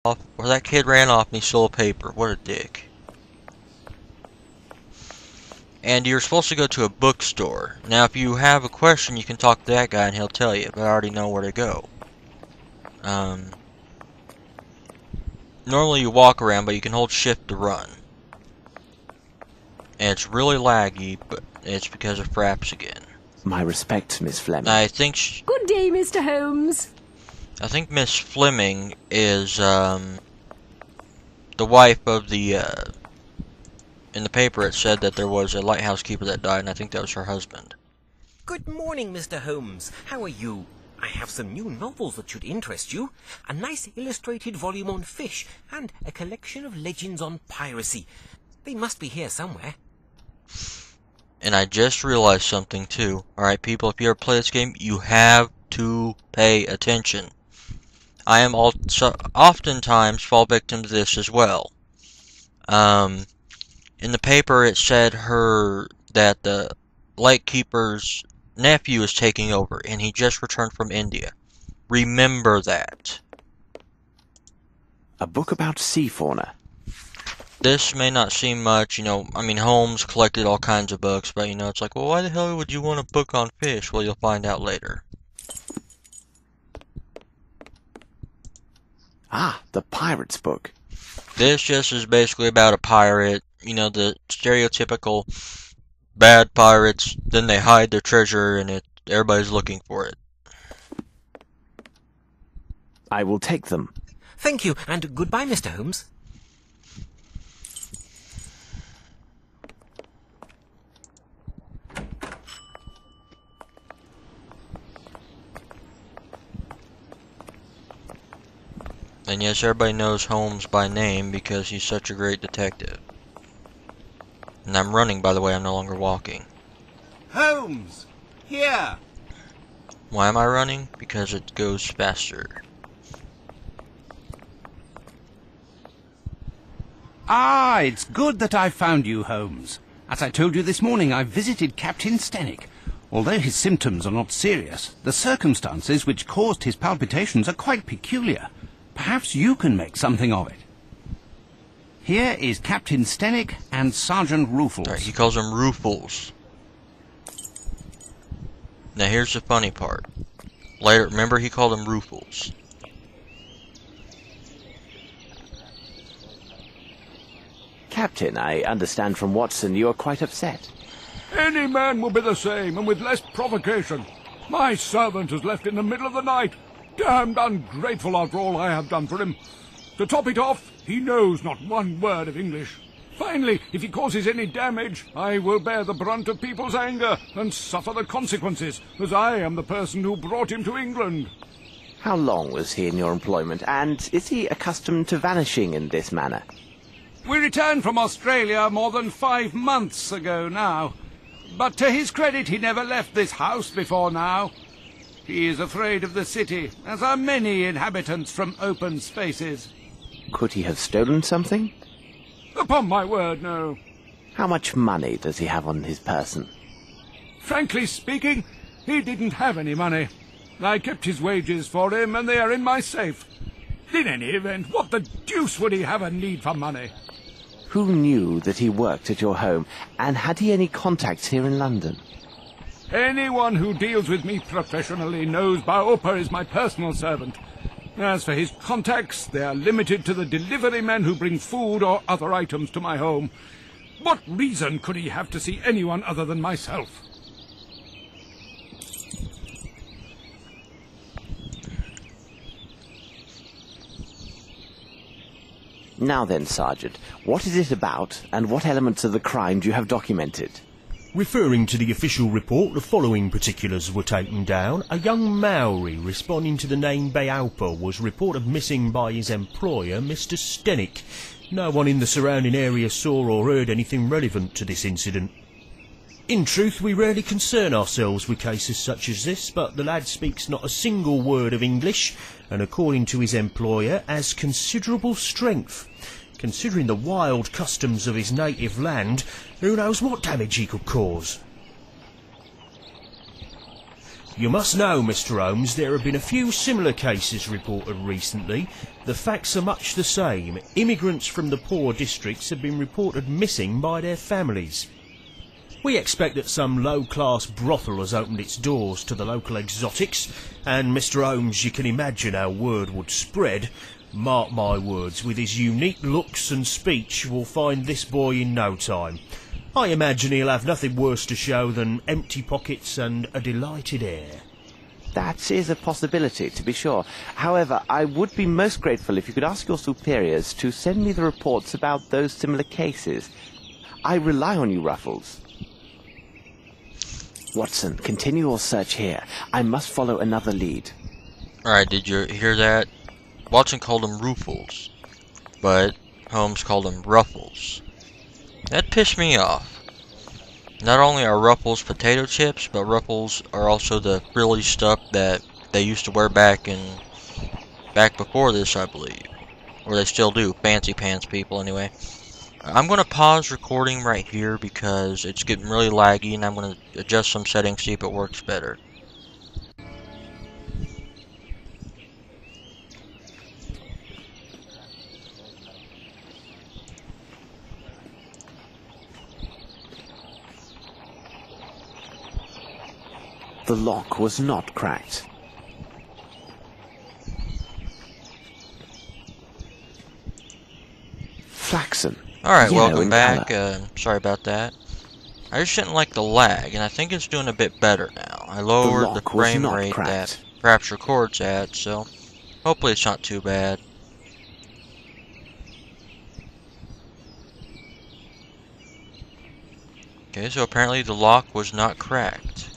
or that kid ran off and he stole a paper. What a dick. And you're supposed to go to a bookstore. Now, if you have a question, you can talk to that guy and he'll tell you, but I already know where to go. Normally you walk around, but you can hold shift to run. And it's really laggy, but it's because of Fraps again. My respects, Miss Fleming. I think Good day, Mr. Holmes. I think Miss Fleming is the wife of the in the paper it said that there was a lighthouse keeper that died, and I think that was her husband. Good morning, Mr. Holmes. How are you? I have some new novels that should interest you. A nice illustrated volume on fish, and a collection of legends on piracy. They must be here somewhere. And I just realized something too. Alright people, if you ever play this game, you have to pay attention. I am also oftentimes fall victim to this as well. In the paper it said that the lightkeeper's nephew is taking over, and he just returned from India. Remember that. A book about sea fauna. This may not seem much, you know, I mean, Holmes collected all kinds of books, but, you know, it's like, well, why the hell would you want a book on fish? Well, you'll find out later. Ah, the pirate's book. This just is basically about a pirate, you know, the stereotypical bad pirates, then they hide their treasure, and everybody's looking for it. I will take them. Thank you, and goodbye, Mr. Holmes. And yes, everybody knows Holmes by name because he's such a great detective. And I'm running, by the way, I'm no longer walking. Holmes! Here! Why am I running? Because it goes faster. Ah, it's good that I found you, Holmes. As I told you this morning, I visited Captain Stenick. Although his symptoms are not serious, the circumstances which caused his palpitations are quite peculiar. Perhaps you can make something of it. Here is Captain Stenick and Sergeant Ruffles. Right, he calls them Ruffles. Now here's the funny part. Later, remember he called them Ruffles. Captain, I understand from Watson you are quite upset. Any man will be the same, and with less provocation. My servant is left in the middle of the night. Damned ungrateful after all I have done for him. To top it off, he knows not one word of English. Finally, if he causes any damage, I will bear the brunt of people's anger and suffer the consequences, as I am the person who brought him to England. How long was he in your employment, and is he accustomed to vanishing in this manner? We returned from Australia more than 5 months ago now. But to his credit, he never left this house before now. He is afraid of the city, as are many inhabitants from open spaces. Could he have stolen something? Upon my word, no. How much money does he have on his person? Frankly speaking, he didn't have any money. I kept his wages for him, and they are in my safe. In any event, what the deuce would he have a need for money? Who knew that he worked at your home, and had he any contacts here in London? Anyone who deals with me professionally knows Baopa is my personal servant. As for his contacts, they are limited to the delivery men who bring food or other items to my home. What reason could he have to see anyone other than myself? Now then, Sergeant, what is it about, and what elements of the crime do you have documented? Referring to the official report, the following particulars were taken down. A young Maori responding to the name Baopa was reported missing by his employer, Mr. Stenick. No one in the surrounding area saw or heard anything relevant to this incident. In truth, we rarely concern ourselves with cases such as this, but the lad speaks not a single word of English, and according to his employer, has considerable strength. Considering the wild customs of his native land, who knows what damage he could cause? You must know, Mr. Holmes, there have been a few similar cases reported recently. The facts are much the same. Immigrants from the poor districts have been reported missing by their families. We expect that some low-class brothel has opened its doors to the local exotics, and Mr. Holmes, you can imagine how word would spread. Mark my words, with his unique looks and speech, we'll find this boy in no time. I imagine he'll have nothing worse to show than empty pockets and a delighted air. That is a possibility, to be sure. However, I would be most grateful if you could ask your superiors to send me the reports about those similar cases. I rely on you, Ruffles. Watson, continue your search here. I must follow another lead. Alright, did you hear that? Watson called him Ruffles, but Holmes called him Ruffles. That pissed me off. Not only are Ruffles potato chips, but Ruffles are also the frilly stuff that they used to wear back before this, I believe. Or they still do. Fancy pants people, anyway. I'm going to pause recording right here because it's getting really laggy, and I'm going to adjust some settings, see if it works better. The lock was not cracked. Flaxen. Alright, Yellow welcome in back. colour. Sorry about that. I just didn't like the lag, and I think it's doing a bit better now. I lowered the lock was frame not rate cracked. that perhaps records at, so hopefully it's not too bad. Okay, so apparently the lock was not cracked.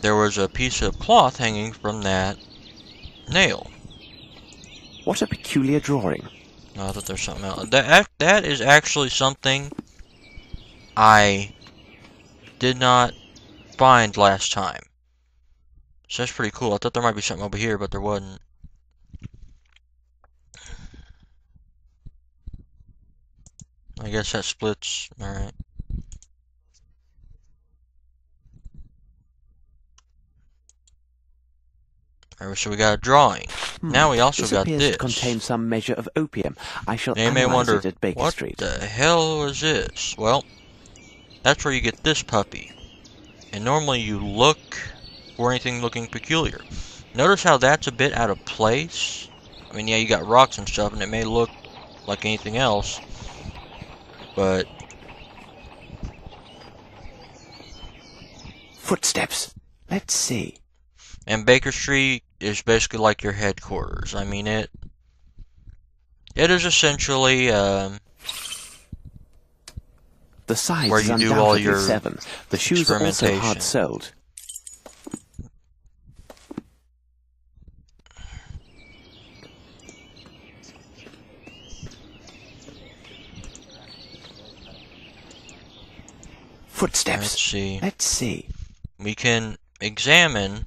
There was a piece of cloth hanging from that nail. What a peculiar drawing. No, I thought there's something else. That is actually something I did not find last time. So that's pretty cool. I thought there might be something over here, but there wasn't. I guess that splits. Alright. Alright, so we got a drawing. Now we also got appears this. to contain some measure of opium. I shall Now you may analyze wonder, it at Baker what Street. the hell is this? Well, that's where you get this puppy. And normally you look for anything looking peculiar. Notice how that's a bit out of place? I mean, yeah, you got rocks and stuff, and it may look like anything else. But Footsteps. Let's see. and Baker Street is basically like your headquarters. I mean, it is essentially The size where is you do all undoubtedly your 7. The shoes are also experimentation. hard soled. Footsteps. Let's see. Let's see. We can examine.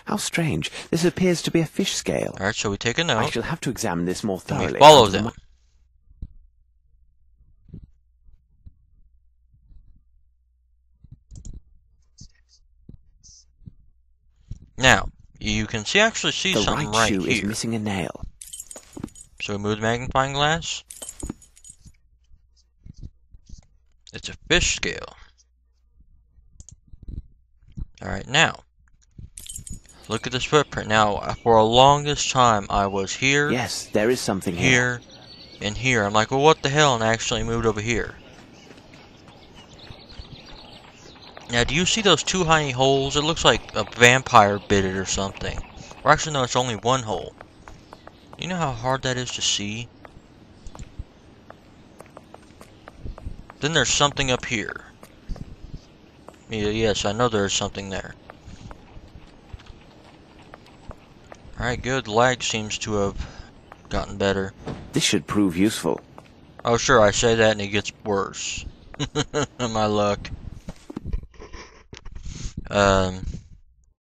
How strange. This appears to be a fish scale. Alright, so we take a I note. shall have to examine this more And thoroughly. we follow Under them. my- Now, you can actually see The something right right shoe is here. missing a nail. So we move the magnifying glass. It's a fish scale. Alright, now. Look at this footprint. Now, for the longest time, I was here, Yes, there is something here. here, and here. I'm like, well, what the hell? And I actually moved over here. Now, do you see those two tiny holes? It looks like a vampire bit it or something. Or actually, no, it's only one hole. You know how hard that is to see? Then there's something up here. Yeah, yes, I know there's something there. Alright, good. The lag seems to have gotten better. This should prove useful. Oh, sure, I say that and it gets worse. My luck.